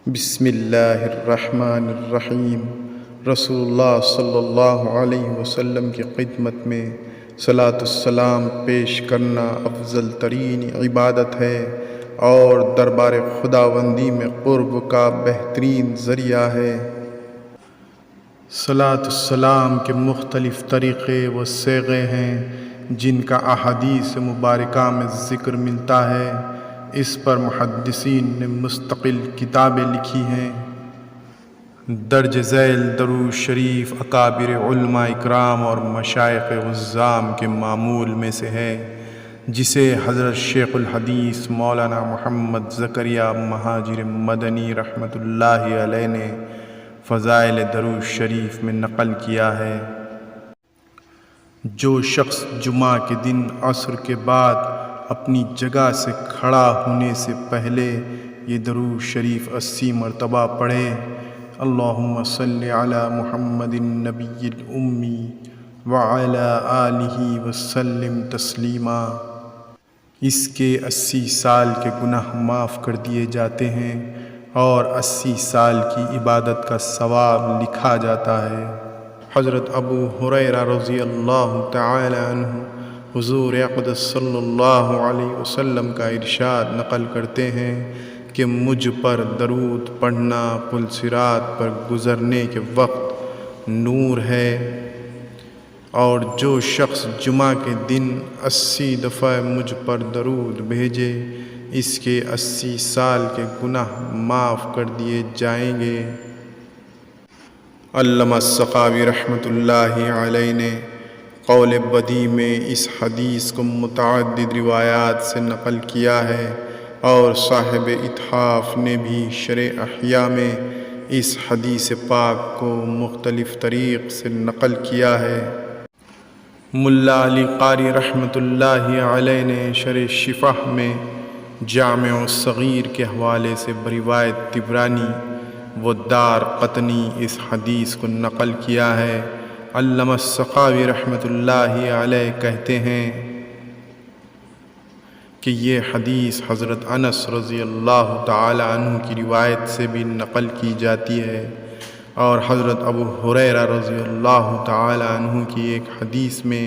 بسم اللہ الرحمن الرحیم۔ رسول اللہ صلی اللہ علیہ وسلم کی خدمت میں صلاۃ السلام پیش کرنا افضل ترین عبادت ہے اور دربار خداوندی میں قرب کا بہترین ذریعہ ہے۔ صلاۃ السلام کے مختلف طریقے و صیغے ہیں جن کا احادیث مبارکہ میں ذکر ملتا ہے۔ اس پر محدثین نے مستقل کتابیں لکھی ہیں۔ درج ذیل درود شریف اکابر علماء اکرام اور مشائخ عظام کے معمول میں سے ہے، جسے حضرت شیخ الحدیث مولانا محمد زکریا مہاجر مدنی رحمۃ اللہ علیہ نے فضائل درود شریف میں نقل کیا ہے۔ جو شخص جمعہ کے دن عصر کے بعد اپنی جگہ سے کھڑا ہونے سے پہلے یہ درود شریف 80 مرتبہ پڑھے، اللہم صلی علی محمد النبی الامی وعلی آلہ وسلم تسلیما، اس کے 80 سال کے گناہ معاف کر دیے جاتے ہیں اور 80 سال کی عبادت کا ثواب لکھا جاتا ہے۔ حضرت ابو ہریرہ رضی اللہ تعالی عنہ حضور اقدس صلی اللہ علیہ وسلم کا ارشاد نقل کرتے ہیں کہ مجھ پر درود پڑھنا پل صراط پر گزرنے کے وقت نور ہے، اور جو شخص جمعہ کے دن 80 دفعہ مجھ پر درود بھیجے، اس کے 80 سال کے گناہ معاف کر دیے جائیں گے۔ علامہ سخاوی رحمۃ اللہ علیہ نے قول بدیع میں اس حدیث کو متعدد روایات سے نقل کیا ہے، اور صاحب اتحاف نے بھی شرح احیاء میں اس حدیث پاک کو مختلف طریق سے نقل کیا ہے۔ ملا علی قاری رحمۃ اللہ علیہ نے شرح شفاء میں جامع الصغیر کے حوالے سے بروایت طبرانی و دار قطنی اس حدیث کو نقل کیا ہے۔ علامہ سخاوی رحمۃ اللہ علیہ کہتے ہیں کہ یہ حدیث حضرت انس رضی اللہ تعالی عنہ کی روایت سے بھی نقل کی جاتی ہے، اور حضرت ابو ہریرہ رضی اللہ تعالی عنہ کی ایک حدیث میں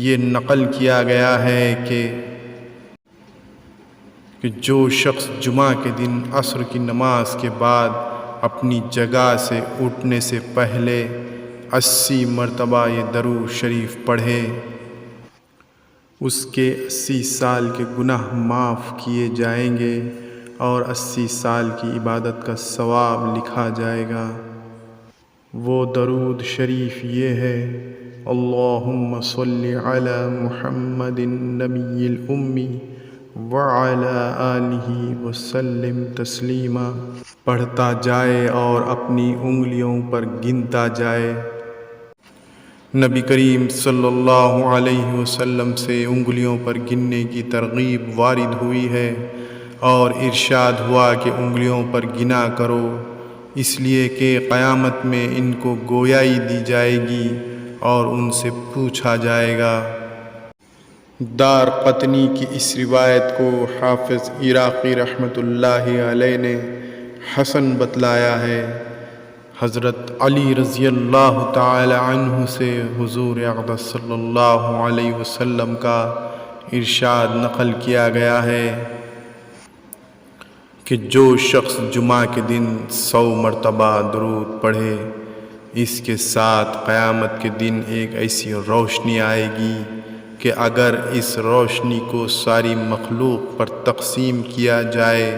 یہ نقل کیا گیا ہے کہ جو شخص جمعہ کے دن عصر کی نماز کے بعد اپنی جگہ سے اٹھنے سے پہلے 80 مرتبہ یہ درود شریف پڑھے، اس کے 80 سال کے گناہ معاف کیے جائیں گے اور 80 سال کی عبادت کا ثواب لکھا جائے گا۔ وہ درود شریف یہ ہے: اللہم صلی علی محمد النبی الامی وعلی آلہ وسلم تسلیما، پڑھتا جائے اور اپنی انگلیوں پر گنتا جائے۔ نبی کریم صلی اللہ علیہ وسلم سے انگلیوں پر گننے کی ترغیب وارد ہوئی ہے، اور ارشاد ہوا کہ انگلیوں پر گنا کرو، اس لیے کہ قیامت میں ان کو گویائی دی جائے گی اور ان سے پوچھا جائے گا۔ دار قطنی کی اس روایت کو حافظ عراقی رحمۃ اللہ علیہ نے حسن بتلایا ہے۔ حضرت علی رضی اللہ تعالی عنہ سے حضور اقدس صلی اللہ علیہ وسلم کا ارشاد نقل کیا گیا ہے کہ جو شخص جمعہ کے دن 100 مرتبہ درود پڑھے، اس کے ساتھ قیامت کے دن ایک ایسی روشنی آئے گی کہ اگر اس روشنی کو ساری مخلوق پر تقسیم کیا جائے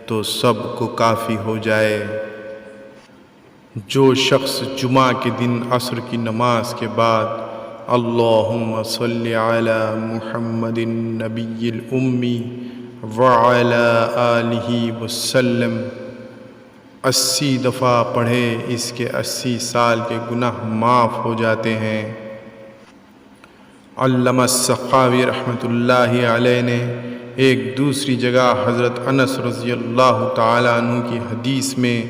تو سب کو کافی ہو جائے۔ جو شخص جمعہ کے دن عصر کی نماز کے بعد اللہم صلی علی محمد النبی الامی وعلی آلہ وسلم 80 دفعہ پڑھے، اس کے 80 سال کے گناہ معاف ہو جاتے ہیں۔ علامہ سخاوی رحمۃ اللہ علیہ نے ایک دوسری جگہ حضرت انس رضی اللہ تعالی عنہ کی حدیث میں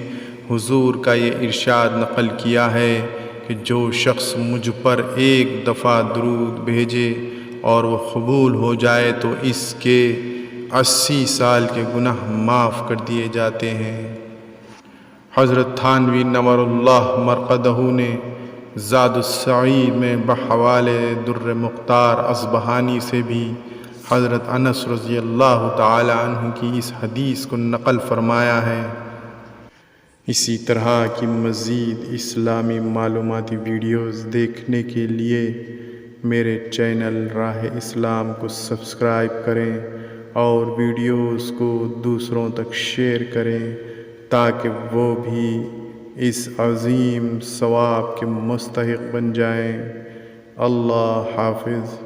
حضور کا یہ ارشاد نقل کیا ہے کہ جو شخص مجھ پر ایک دفعہ درود بھیجے اور وہ قبول ہو جائے تو اس کے 80 سال کے گناہ معاف کر دیے جاتے ہیں۔ حضرت تھانوی نور اللہ مرقدہ نے زاد السعید میں بحوالے در مختار اصبہانی سے بھی حضرت انس رضی اللہ تعالی عنہ کی اس حدیث کو نقل فرمایا ہے۔ اسی طرح کی مزید اسلامی معلوماتی ویڈیوز دیکھنے کے لیے میرے چینل راہ اسلام کو سبسکرائب کریں اور ویڈیوز کو دوسروں تک شیئر کریں تاکہ وہ بھی اس عظیم ثواب کے مستحق بن جائیں۔ اللہ حافظ۔